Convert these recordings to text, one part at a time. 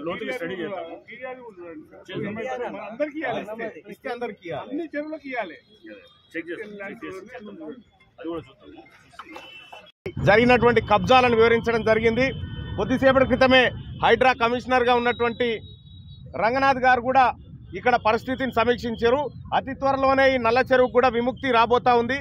లోతుగా స్టడీ చేస్తాము. అన్ని చెరువులకు జరిగినటువంటి కబ్జాలను వివరించడం జరిగింది. కొద్దిసేపటి క్రితమే హైడ్రా కమిషనర్గా ఉన్నటువంటి రంగనాథ్ గారు కూడా ఇక్కడ పరిస్థితిని సమీక్షించారు. అతి త్వరలోనే ఈ నల్ల చెరువు కూడా విముక్తి రాబోతా ఉంది.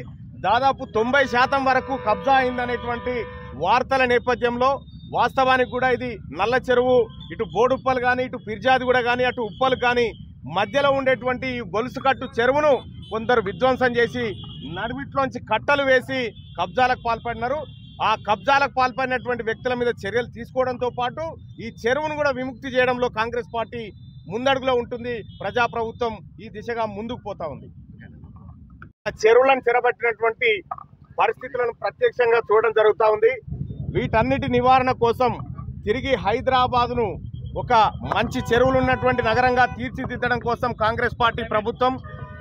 దాదాపు 90% వరకు కబ్జా అయిందనేటువంటి వార్తల నేపథ్యంలో వాస్తవానికి కూడా ఇది నల్ల చెరువు ఇటు బోడుప్పలు కానీ ఇటు పిర్జాదిగూడ కానీ అటు ఉప్పలు కానీ మధ్యలో ఉండేటువంటి గొలుసు కట్టు చెరువును కొందరు విధ్వంసం చేసి నడిమిట్లోంచి కట్టలు వేసి కబ్జాలకు పాల్పడినారు. ఆ కబ్జాలకు పాల్పడినటువంటి వ్యక్తుల మీద చర్యలు తీసుకోవడంతో పాటు ఈ చెరువును కూడా విముక్తి చేయడంలో కాంగ్రెస్ పార్టీ ముందడుగులో ఉంటుంది. ప్రజాప్రభుత్వం ఈ దిశగా ముందుకు పోతా ఉంది. చెరువులను చెరబట్టినటువంటి పరిస్థితులను ప్రత్యక్షంగా చూడడం జరుగుతూ ఉంది. వీటన్నిటి నివారణ కోసం తిరిగి హైదరాబాద్ను ఒక మంచి చెరువులు ఉన్నటువంటి నగరంగా తీర్చిదిద్దడం కోసం కాంగ్రెస్ పార్టీ ప్రభుత్వం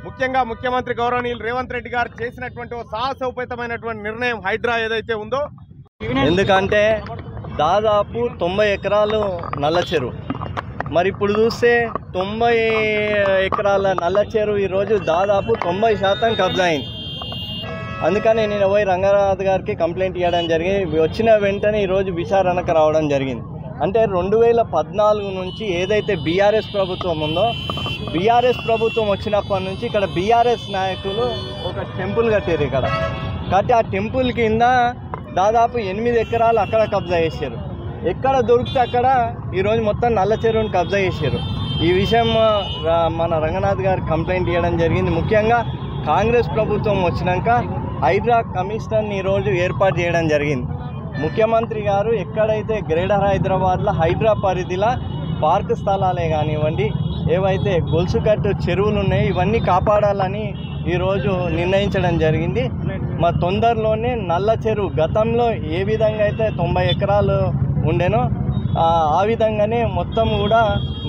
ముఖ్యంగా ముఖ్యమంత్రి గౌరవనీయులు రేవంత్ రెడ్డి గారు చేసినటువంటి ఒక సాహసోపేతమైనటువంటి నిర్ణయం హైడ్రా ఏదైతే ఉందో, ఎందుకంటే దాదాపు 90 ఎకరాలు నల్ల చెరువు. మరి ఇప్పుడు చూస్తే 90 ఎకరాల నల్ల చెరువు ఈరోజు దాదాపు 90% కబ్జా అయింది. అందుకని నేను పోయి రంగనాథ్ గారికి కంప్లైంట్ ఇవ్వడం జరిగింది. వచ్చిన వెంటనే ఈరోజు విచారణకు రావడం జరిగింది. అంటే 2014 నుంచి ఏదైతే బీఆర్ఎస్ ప్రభుత్వం ఉందో, బీఆర్ఎస్ ప్రభుత్వం వచ్చినప్పటి నుంచి ఇక్కడ బీఆర్ఎస్ నాయకులు ఒక టెంపుల్ కట్టారు. ఇక్కడ కట్టి ఆ టెంపుల్ కింద దాదాపు 8 ఎకరాలు అక్కడ కబ్జా చేశారు. ఎక్కడ దొరికితే అక్కడ ఈరోజు మొత్తం నల్ల చెరువుని కబ్జా చేశారు. ఈ విషయం మన రంగనాథ్ గారికి కంప్లైంట్ ఇవ్వడం జరిగింది. ముఖ్యంగా కాంగ్రెస్ ప్రభుత్వం వచ్చినాక హైడ్రా కమిషనర్ని ఈరోజు ఏర్పాటు చేయడం జరిగింది. ముఖ్యమంత్రి గారు ఎక్కడైతే గ్రేటర్ హైదరాబాద్లో హైడ్రా పరిధిలో పార్క్ స్థలాలే కానివ్వండి, ఏవైతే గొలుసుకట్టు చెరువులు ఉన్నాయో ఇవన్నీ కాపాడాలని ఈరోజు నిర్ణయించడం జరిగింది. మా తొందరలోనే నల్ల చెరువు గతంలో ఏ విధంగా అయితే 90 ఎకరాలు ఉండేనో ఆ విధంగానే మొత్తం కూడా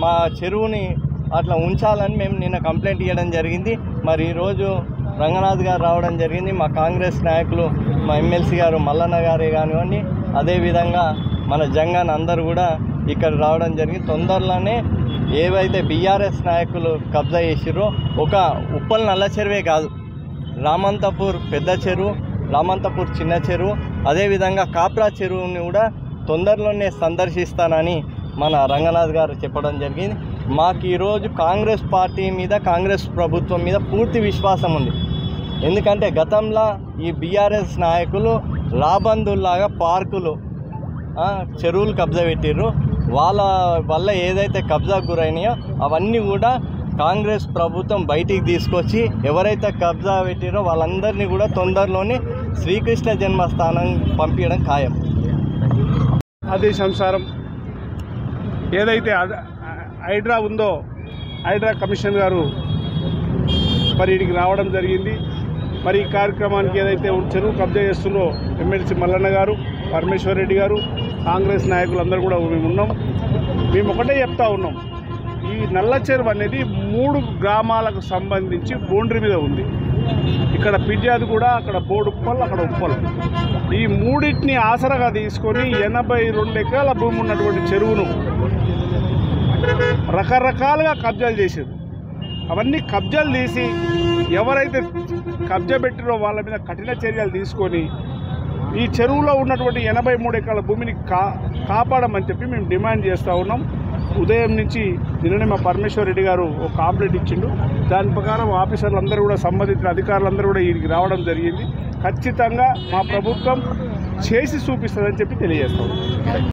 మా చెరువుని అట్లా ఉంచాలని మేము నిన్న కంప్లైంట్ ఇవ్వడం జరిగింది. మరి ఈరోజు రంగనాథ్ గారు రావడం జరిగింది. మా కాంగ్రెస్ నాయకులు, మా ఎమ్మెల్సీ గారు మల్లన్న గారే కానివ్వండి, అదేవిధంగా మన జంగాన్ అందరూ కూడా ఇక్కడ రావడం జరిగింది. తొందరలోనే ఏవైతే బీఆర్ఎస్ నాయకులు కబ్జా చేసిరో ఒక ఉప్పల్ నల్ల చెరువే కాదు, రామంతపూర్ పెద్ద చెరువు, రామంతపూర్ చిన్న చెరువు, అదేవిధంగా కాప్రా చెరువుని కూడా తొందరలోనే సందర్శిస్తానని మన రంగనాథ్ గారు చెప్పడం జరిగింది. మాకు ఈరోజు కాంగ్రెస్ పార్టీ మీద, కాంగ్రెస్ ప్రభుత్వం మీద పూర్తి విశ్వాసం ఉంది. ఎందుకంటే గతంలో ఈ బీఆర్ఎస్ నాయకులు రాబందుల్లాగా పార్కులు, చెరువులు కబ్జా పెట్టిర్రు. వాళ్ళ వల్ల ఏదైతే కబ్జాకు గురైనాయో అవన్నీ కూడా కాంగ్రెస్ ప్రభుత్వం బయటికి తీసుకొచ్చి ఎవరైతే కబ్జా పెట్టిరో వాళ్ళందరినీ కూడా తొందరలోనే శ్రీకృష్ణ జన్మస్థానం పంపించడం ఖాయం. ఆదేశానుసారం ఏదైతే హైడ్రా ఉందో, హైడ్రా కమిషన్ గారు మరి ఇక్కడికి రావడం జరిగింది. మరి ఈ కార్యక్రమానికి ఏదైతే చెరువు కబ్జా చేస్తుందో ఎమ్మెల్సీ మల్లన్న గారు, పరమేశ్వర్ రెడ్డి గారు, కాంగ్రెస్ నాయకులందరూ కూడా మేము ఉన్నాం. మేము ఒకటే చెప్తా ఉన్నాం, ఈ నల్ల చెరువు అనేది 3 గ్రామాలకు సంబంధించి బౌండరీ మీద ఉంది. ఇక్కడ పిర్జాదిగూడ, అక్కడ బోడుప్పల్, అక్కడ ఉప్పల్, ఈ మూడింటిని ఆసరాగా తీసుకొని 82 ఎకరాల భూమి ఉన్నటువంటి చెరువును రకరకాలుగా కబ్జాలు చేశారు. అవన్నీ కబ్జాలు తీసి ఎవరైతే కబ్జా పెట్టిరో వాళ్ళ మీద కఠిన చర్యలు తీసుకొని ఈ చెరువులో ఉన్నటువంటి 83 ఎకరాల భూమిని కాపాడమని చెప్పి మేము డిమాండ్ చేస్తూ ఉన్నాం. ఉదయం నుంచి నిన్ననే మా పరమేశ్వర్ రెడ్డి గారు ఒక కాంప్లైంట్ ఇచ్చిండు. దాని ప్రకారం ఆఫీసర్లందరూ కూడా, సంబంధిత అధికారులందరూ కూడా వీరికి రావడం జరిగింది. ఖచ్చితంగా మా ప్రభుత్వం చేసి చూపిస్తుందని చెప్పి తెలియజేస్తాం.